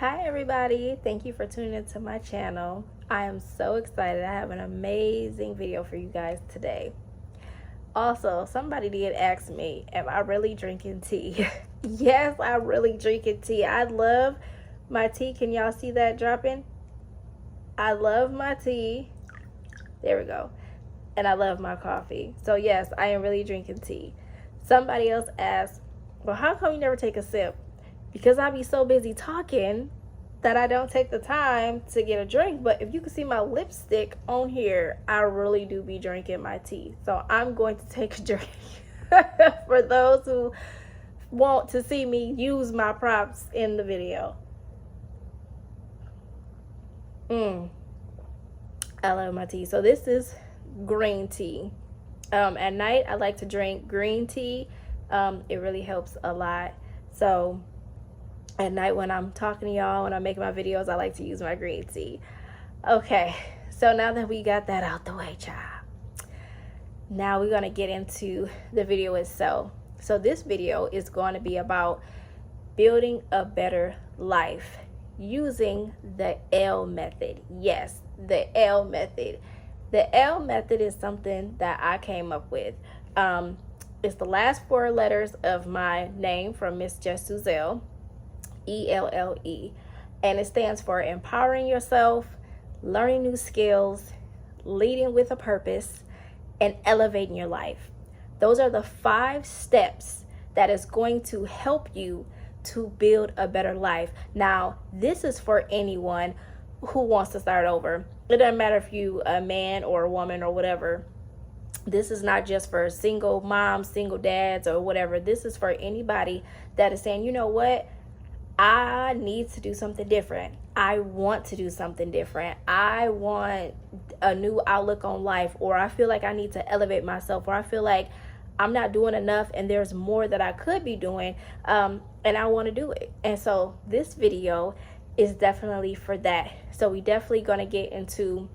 Hi everybody, thank you for tuning into my channel. I am so excited. I have an amazing video for you guys today. Also, somebody did ask me, am I really drinking tea? Yes, I'm really drinking tea. I love my tea. Can y'all see that dropping? I love my tea. There we go. And I love my coffee. So yes, I am really drinking tea. Somebody else asked, well, how come you never take a sip? Because I be so busy talking that I don't take the time to get a drink. But if you can see my lipstick on here, I really do be drinking my tea. So I'm going to take a drink. For those who want to see me use my props in the video. I love my tea. So this is green tea. At night I like to drink green tea. It really helps a lot. So at night when I'm talking to y'all, when I'm making my videos, I like to use my green tea. Okay, so now that we got that out the way, child, now we're gonna get into the video itself. So this video is going to be about building a better life using the L method. Yes, the L method. The L method is something that I came up with. It's the last four letters of my name from Miss Jess Suzelle, ELLE, and it stands for empowering yourself, learning new skills, leading with a purpose, and elevating your life. Those are the 5 steps that is going to help you to build a better life. Now, this is for anyone who wants to start over. It doesn't matter if you a man or a woman or whatever. This is not just for single moms, single dads, or whatever. This is for anybody that is saying, you know what? I need to do something different. I want to do something different. I want a new outlook on life, or I feel like I need to elevate myself, or I feel like I'm not doing enough and there's more that I could be doing, and I want to do it. And so this video is definitely for that. So we definitely going to get into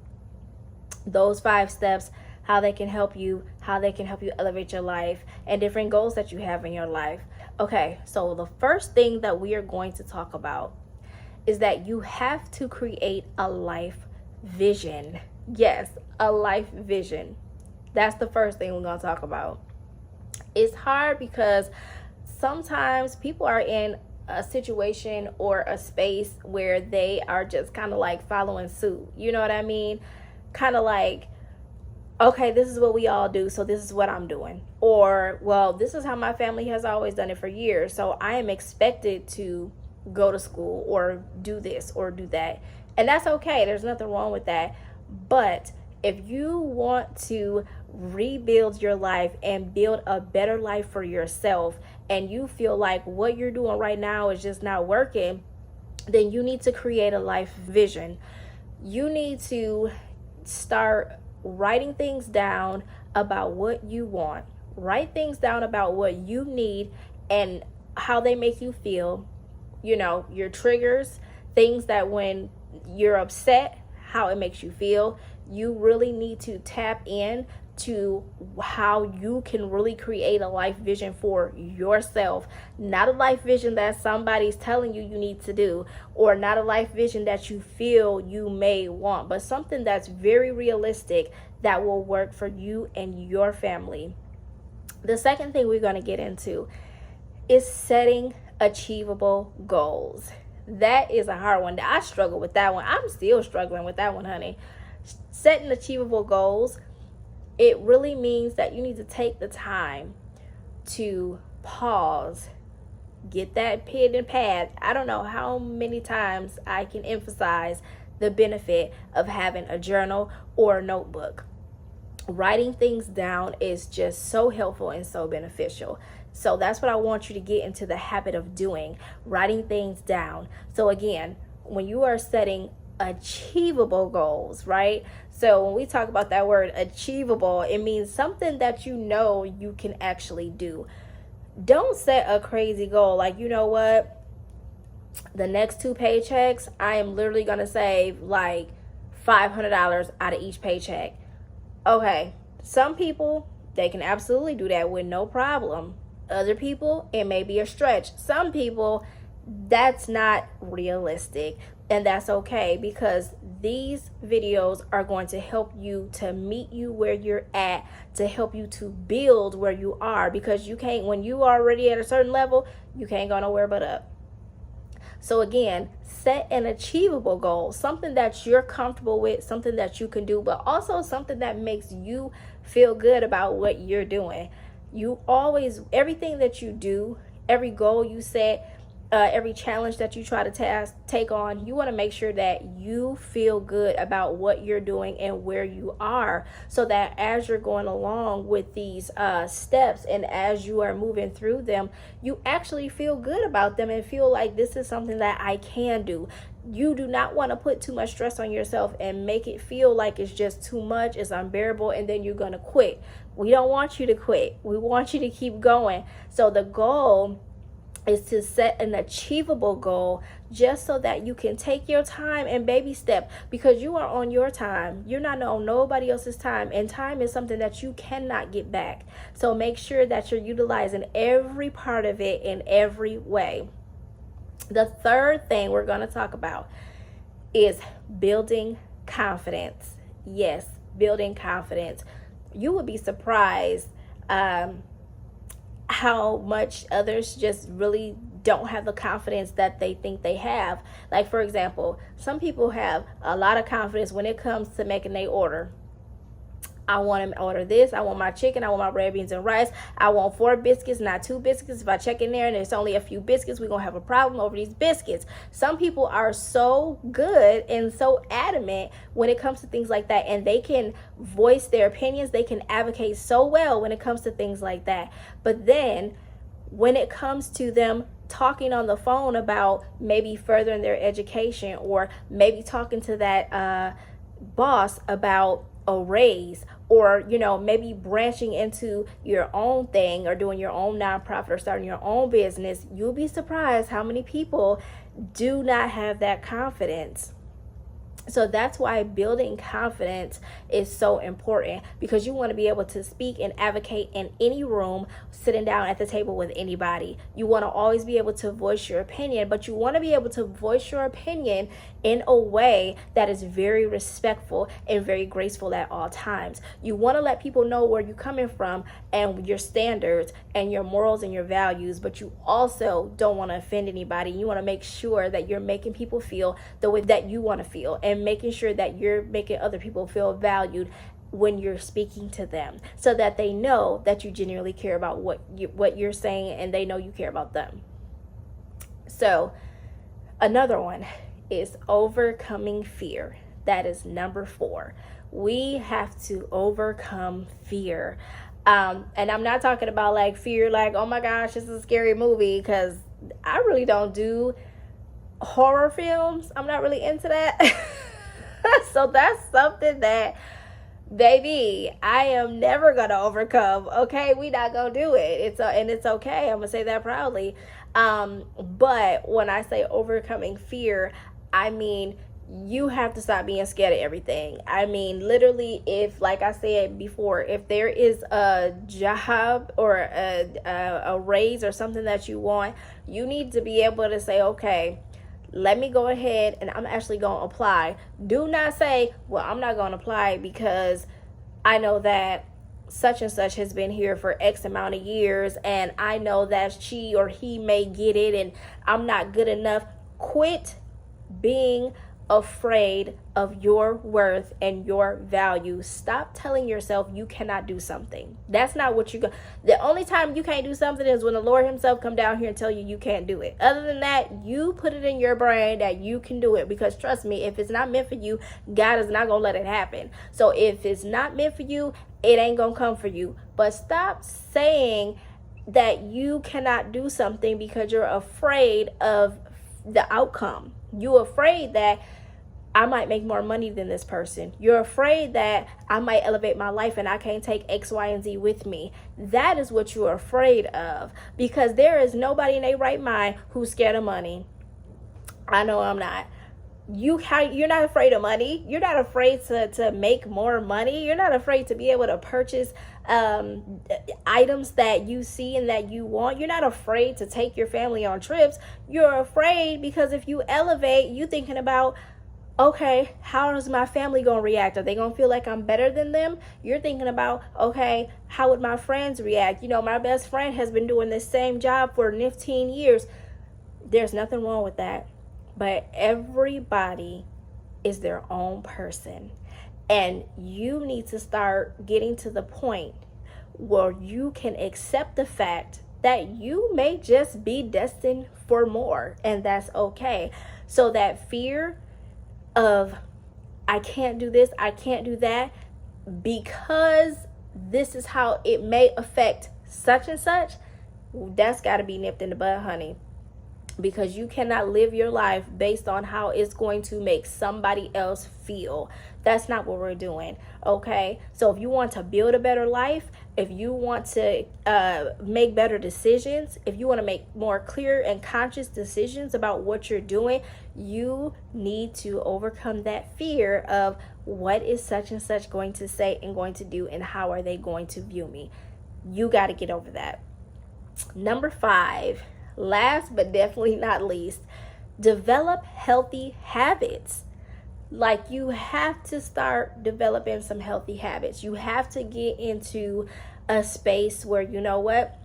those 5 steps, how they can help you, how they can help you elevate your life, and different goals that you have in your life. Okay, so the first thing that we are going to talk about is that you have to create a life vision. Yes, a life vision. That's the first thing we're going to talk about. It's hard because sometimes people are in a situation or a space where they are just kind of like following suit. You know what I mean? Kind of like, okay, this is what we all do, so this is what I'm doing. Or, well, this is how my family has always done it for years, so I am expected to go to school or do this or do that. And that's okay. There's nothing wrong with that. But if you want to rebuild your life and build a better life for yourself, and you feel like what you're doing right now is just not working, then you need to create a life vision. You need to start writing things down about what you want. Write things down about what you need and how they make you feel. You know, your triggers, things that when you're upset, how it makes you feel. You really need to tap in to how you can really create a life vision for yourself. Not a life vision that somebody's telling you need to do, or not a life vision that you feel you may want, but something that's very realistic that will work for you and your family. The second thing we're going to get into is setting achievable goals. That is a hard one. I struggle with that one. I'm still struggling with that one, honey. Setting achievable goals, it really means that you need to take the time to pause, get that pen and pad. I don't know how many times I can emphasize the benefit of having a journal or a notebook. Writing things down is just so helpful and so beneficial. So that's what I want you to get into the habit of doing, writing things down. So again, when you are setting achievable goals, right? So when we talk about that word achievable, it means something that you know you can actually do. Don't set a crazy goal like, you know what, the next 2 paychecks, I am literally going to save like $500 out of each paycheck. Okay, some people, they can absolutely do that with no problem. Other people, it may be a stretch. Some people, That's not realistic, and that's okay, because these videos are going to help you to meet you where you're at, to help you to build where you are, because you can't, when you are already at a certain level, you can't go nowhere but up. So again, set an achievable goal, something that you're comfortable with, something that you can do, but also something that makes you feel good about what you're doing. You always, everything that you do, every goal you set, every challenge that you try to take on, you want to make sure that you feel good about what you're doing and where you are, so that as you're going along with these steps, and as you are moving through them, you actually feel good about them and feel like this is something that I can do. You do not want to put too much stress on yourself and make it feel like it's just too much, it's unbearable, and then you're going to quit. We don't want you to quit. We want you to keep going. So the goal is to set an achievable goal, just so that you can take your time and baby step, because you are on your time. You're not on nobody else's time, and time is something that you cannot get back. So make sure that you're utilizing every part of it in every way. The third thing we're going to talk about is building confidence. Yes, building confidence. You would be surprised how much others just really don't have the confidence that they think they have. Like, for example, some people have a lot of confidence when it comes to making their order. I want to order this. I want my chicken. I want my red beans and rice. I want 4 biscuits, not 2 biscuits. If I check in there and there's only a few biscuits, we're going to have a problem over these biscuits. Some people are so good and so adamant when it comes to things like that, and they can voice their opinions. They can advocate so well when it comes to things like that. But then when it comes to them talking on the phone about maybe furthering their education, or maybe talking to that boss about a raise, or maybe branching into your own thing, or doing your own nonprofit, or starting your own business, you'll be surprised how many people do not have that confidence. So that's why building confidence is so important, because you want to be able to speak and advocate in any room, sitting down at the table with anybody. You want to always be able to voice your opinion, but you want to be able to voice your opinion in a way that is very respectful and very graceful at all times. You want to let people know where you're coming from and your standards and your morals and your values, but you also don't want to offend anybody. You want to make sure that you're making people feel the way that you want to feel, and making sure that you're making other people feel valued when you're speaking to them, so that they know that you genuinely care about what you're saying, and they know you care about them. So another one is overcoming fear. That is number 4. We have to overcome fear. And I'm not talking about like fear like, oh my gosh, this is a scary movie, because I really don't do horror films. I'm not really into that. So that's something that, baby, I am never gonna overcome. Okay, we not gonna do it. It's okay. I'm gonna say that proudly. But when I say overcoming fear, I mean you have to stop being scared of everything. I mean, literally, if, like I said before, if there is a job or a raise or something that you want, you need to be able to say, okay, let me go ahead and I'm actually going to apply. Do not say, well, I'm not going to apply because I know that such and such has been here for X amount of years, and I know that she or he may get it and I'm not good enough. Quit being afraid of your worth and your value. Stop telling yourself you cannot do something. That's not what you go. The only time you can't do something is when the Lord himself come down here and tell you can't do it. Other than that, you put it in your brain that you can do it, because trust me, if it's not meant for you, God is not gonna let it happen. So if it's not meant for you, it ain't gonna come for you. But stop saying that you cannot do something because you're afraid of the outcome. You're afraid that I might make more money than this person. You're afraid that I might elevate my life and I can't take X, Y, and Z with me. That is what you're afraid of, because there is nobody in their right mind who's scared of money. I know I'm not. you're not afraid of money. You're not afraid to make more money. You're not afraid to be able to purchase items that you see and that you want. You're not afraid to take your family on trips. You're afraid because if you elevate, you thinking about, okay, how is my family going to react? Are they going to feel like I'm better than them? You're thinking about, okay, how would my friends react? You know, my best friend has been doing this same job for 15 years. There's nothing wrong with that. But everybody is their own person. And you need to start getting to the point where you can accept the fact that you may just be destined for more. And that's okay. So that fear of, I can't do this, I can't do that, because this is how it may affect such and such, that's got to be nipped in the bud, honey. Because you cannot live your life based on how it's going to make somebody else feel. That's not what we're doing, okay? So if you want to build a better life, if you want to make better decisions, if you want to make more clear and conscious decisions about what you're doing, you need to overcome that fear of, what is such and such going to say and going to do, and how are they going to view me? You got to get over that. Number 5, last but definitely not least, develop healthy habits. Like, you have to start developing some healthy habits. You have to get into a space where, you know what,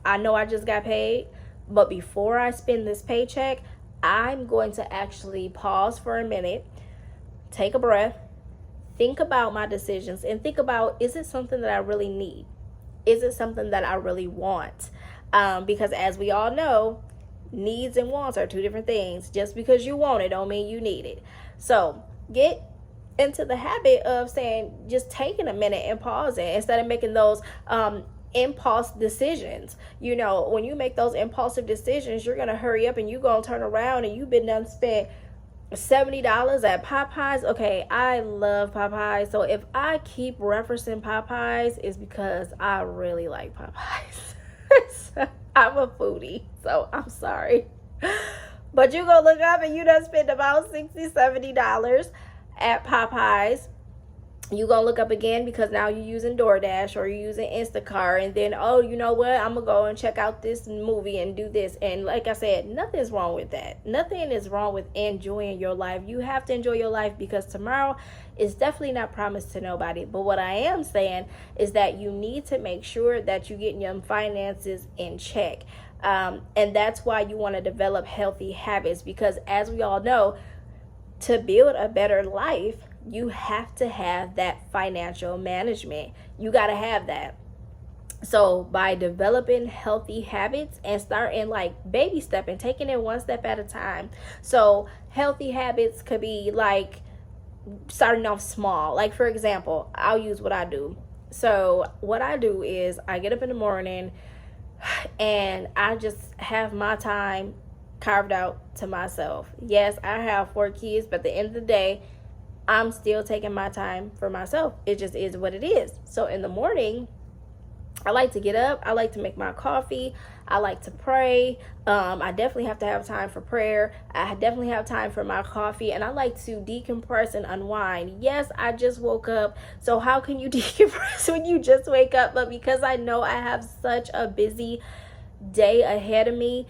I know I just got paid, but before I spend this paycheck, I'm going to actually pause for a minute, take a breath, think about my decisions, and think about, is it something that I really need? Is it something that I really want? Because as we all know, needs and wants are two different things. Just because you want it don't mean you need it. So get into the habit of saying, just taking a minute and pausing instead of making those impulse decisions. You know, when you make those impulsive decisions, you're gonna hurry up and you're gonna turn around and you've been done spent $70 at Popeyes. Okay, I love Popeyes, so if I keep referencing Popeyes, it's because I really like Popeyes. I'm a foodie, so I'm sorry. But you go look up and you done spend about $60-$70 at Popeyes. You gonna look up again because now you're using DoorDash or you're using Instacart, and then, oh, you know what, I'm gonna go and check out this movie and do this. And like I said, nothing's wrong with that. Nothing is wrong with enjoying your life. You have to enjoy your life because tomorrow is definitely not promised to nobody. But what I am saying is that you need to make sure that you're getting your finances in check. And that's why you want to develop healthy habits, because as we all know, to build a better life, you have to have that financial management. You got to have that. So by developing healthy habits and starting like baby stepping, taking it one step at a time. So healthy habits could be like starting off small. Like, for example, I'll use what I do. So what I do is I get up in the morning and I just have my time carved out to myself. Yes, I have 4 kids, but at the end of the day, I'm still taking my time for myself. It just is what it is. So in the morning, I like to get up. I like to make my coffee. I like to pray. I definitely have to have time for prayer. I definitely have time for my coffee. And I like to decompress and unwind. Yes, I just woke up. So how can you decompress when you just wake up? But because I know I have such a busy day ahead of me,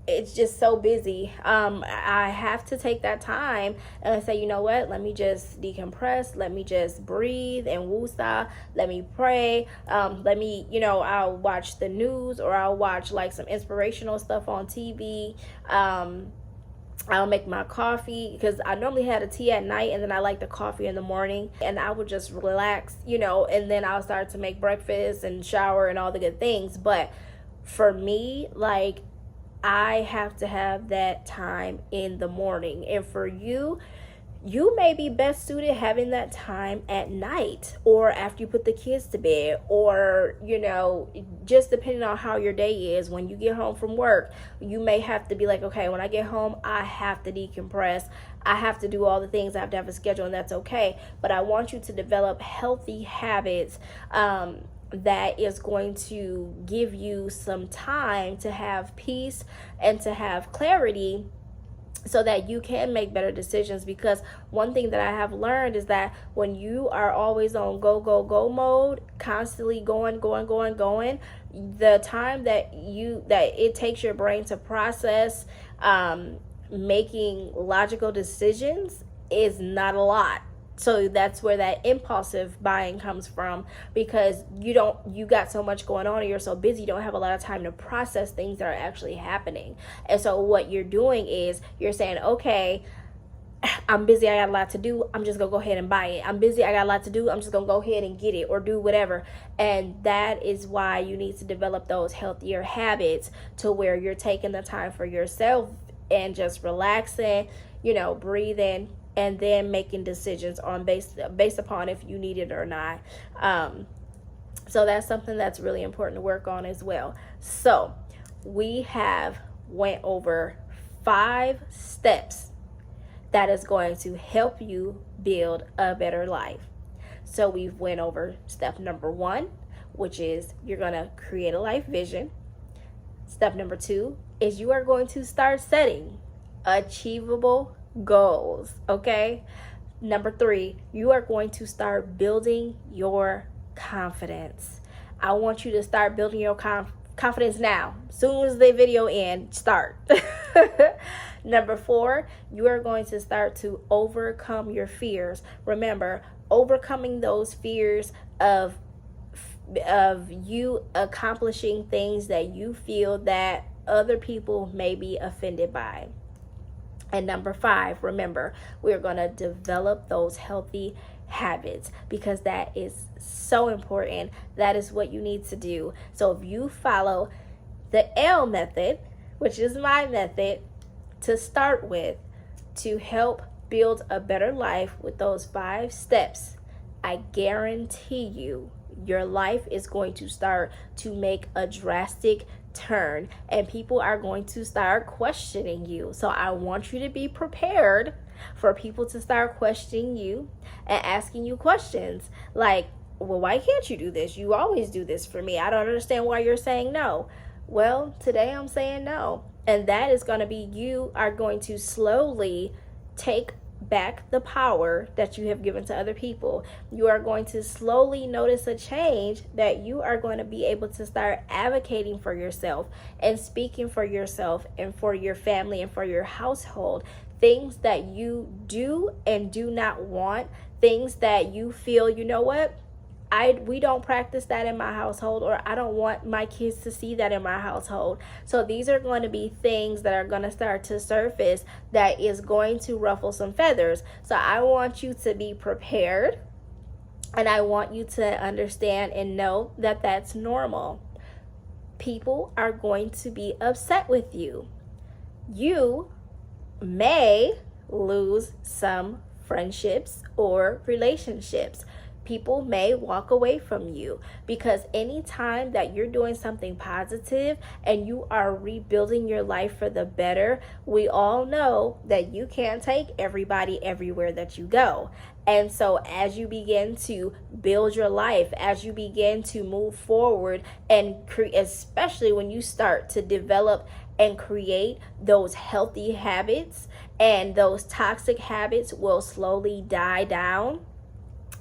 it's just so busy. I have to take that time and say, you know what, let me just decompress, let me just breathe and woosah, let me pray, let me, I'll watch the news, or I'll watch like some inspirational stuff on TV. I'll make my coffee, because I normally had a tea at night and then I like the coffee in the morning, and I would just relax, and then I'll start to make breakfast and shower and all the good things. But for me, like, I have to have that time in the morning. And for you, you may be best suited having that time at night, or after you put the kids to bed, or, just depending on how your day is. When you get home from work, you may have to be like, okay, when I get home, I have to decompress. I have to do all the things. I have to have a schedule, and that's okay. But I want you to develop healthy habits, that is going to give you some time to have peace and to have clarity so that you can make better decisions. Because one thing that I have learned is that when you are always on go, go, go mode, constantly going, the time that it takes your brain to process making logical decisions is not a lot. So that's where that impulsive buying comes from, because you got so much going on and you're so busy, you don't have a lot of time to process things that are actually happening. And so what you're doing is you're saying, okay, I'm busy, I got a lot to do, I'm just gonna go ahead and buy it. I'm busy, I got a lot to do, I'm just gonna go ahead and get it or do whatever. And that is why you need to develop those healthier habits, to where you're taking the time for yourself and just relaxing, breathing, and then making decisions on based upon if you need it or not. So that's something that's really important to work on as well. So we have went over 5 steps that is going to help you build a better life. So we've went over step number 1, which is you're going to create a life vision. Step number 2 is you are going to start setting achievable goals, okay? Number 3, you are going to start building your confidence. I want you to start building your confidence now. Soon as the video ends, start. Number 4, you are going to start to overcome your fears. Remember, overcoming those fears of you accomplishing things that you feel that other people may be offended by. And number 5, remember, we're going to develop those healthy habits, because that is so important. That is what you need to do. So if you follow the L method, which is my method to start with, to help build a better life with those 5 steps, I guarantee you your life is going to start to make a drastic turn, and people are going to start questioning you. So I want you to be prepared for people to start questioning you and asking you questions like, well, why can't you do this? You always do this for me. I don't understand why you're saying no. Well, today I'm saying no. And that is going to be, you are going to slowly take back the power that you have given to other people. You are going to slowly notice a change, that you are going to be able to start advocating for yourself and speaking for yourself and for your family and for your household. Things that you do and do not want, things that you feel, you know what? We don't practice that in my household, or I don't want my kids to see that in my household. So these are going to be things that are going to start to surface that is going to ruffle some feathers. So I want you to be prepared, and I want you to understand and know that that's normal. People are going to be upset with you. You may lose some friendships or relationships. People may walk away from you, because anytime that you're doing something positive and you are rebuilding your life for the better, we all know that you can't take everybody everywhere that you go. And so as you begin to build your life, as you begin to move forward, and especially when you start to develop and create those healthy habits, and those toxic habits will slowly die down,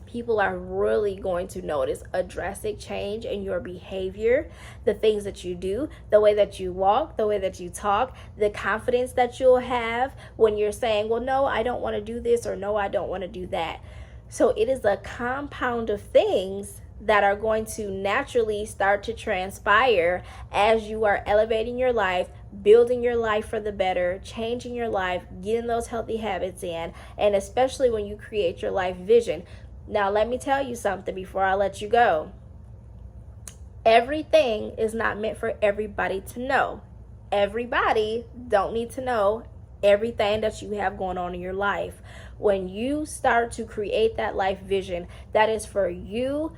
people are really going to notice a drastic change in your behavior, the things that you do, the way that you walk, the way that you talk, the confidence that you'll have when you're saying, well, no, I don't want to do this, or no, I don't want to do that. So it is a compound of things that are going to naturally start to transpire as you are elevating your life, building your life for the better, changing your life, getting those healthy habits in, and especially when you create your life vision. Now, let me tell you something before I let you go. Everything is not meant for everybody to know. Everybody don't need to know everything that you have going on in your life. When you start to create that life vision, that is for you,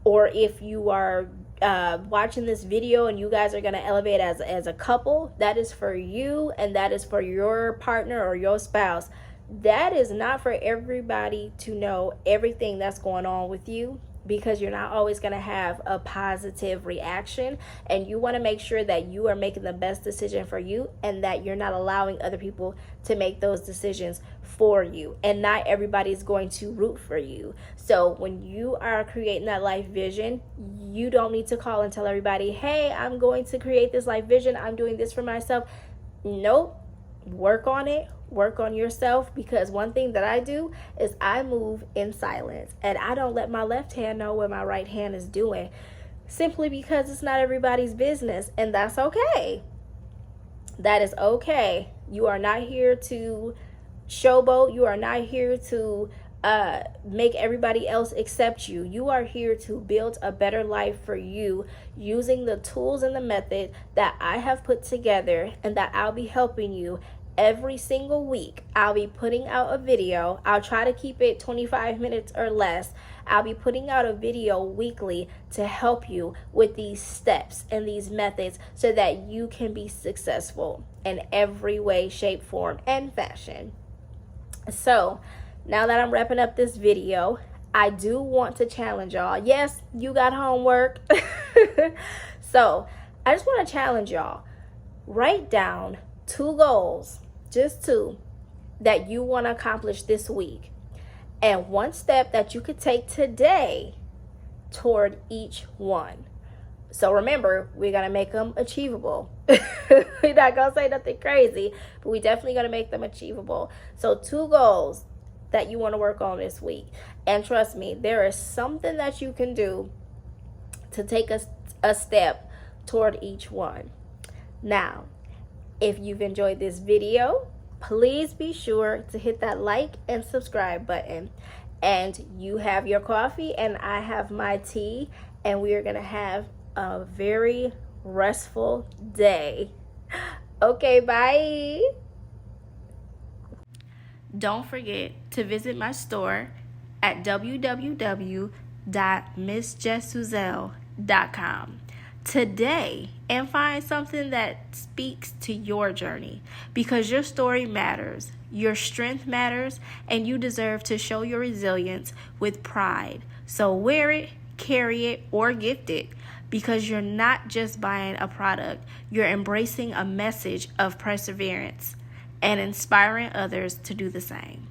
or if you are watching this video and you guys are going to elevate as a couple, that is for you, and that is for your partner or your spouse. That is not for everybody to know everything that's going on with you. because you're not always going to have a positive reaction, and you want to make sure that you are making the best decision for you and that you're not allowing other people to make those decisions for you. And not everybody's going to root for you. So when you are creating that life vision, you don't need to call and tell everybody, hey, I'm going to create this life vision, I'm doing this for myself. Nope. Work on it. Work on yourself, because one thing that I do is I move in silence, and I don't let my left hand know what my right hand is doing, simply because it's not everybody's business, and that's okay. That is okay. You are not here to showboat. You are not here to make everybody else accept you. You are here to build a better life for you using the tools and the method that I have put together and that I'll be helping you. Every single week, I'll be putting out a video. I'll try to keep it 25 minutes or less. I'll be putting out a video weekly to help you with these steps and these methods so that you can be successful in every way, shape, form, and fashion. So, now that I'm wrapping up this video, I do want to challenge y'all. Yes, you got homework. So, I just want to challenge y'all. Write down 2 goals. Just 2 that you want to accomplish this week, and 1 step that you could take today toward each one. So remember, we're going to make them achievable. We're not going to say nothing crazy, but we definitely going to make them achievable. So 2 goals that you want to work on this week. And trust me, there is something that you can do to take a step toward each one. Now, if you've enjoyed this video, please be sure to hit that like and subscribe button. And you have your coffee and I have my tea, and we are going to have a very restful day. Okay, bye. Don't forget to visit my store at www.missjessuzel.com today and find something that speaks to your journey, because your story matters, your strength matters, and you deserve to show your resilience with pride. So wear it, carry it, or gift it, because you're not just buying a product, you're embracing a message of perseverance and inspiring others to do the same.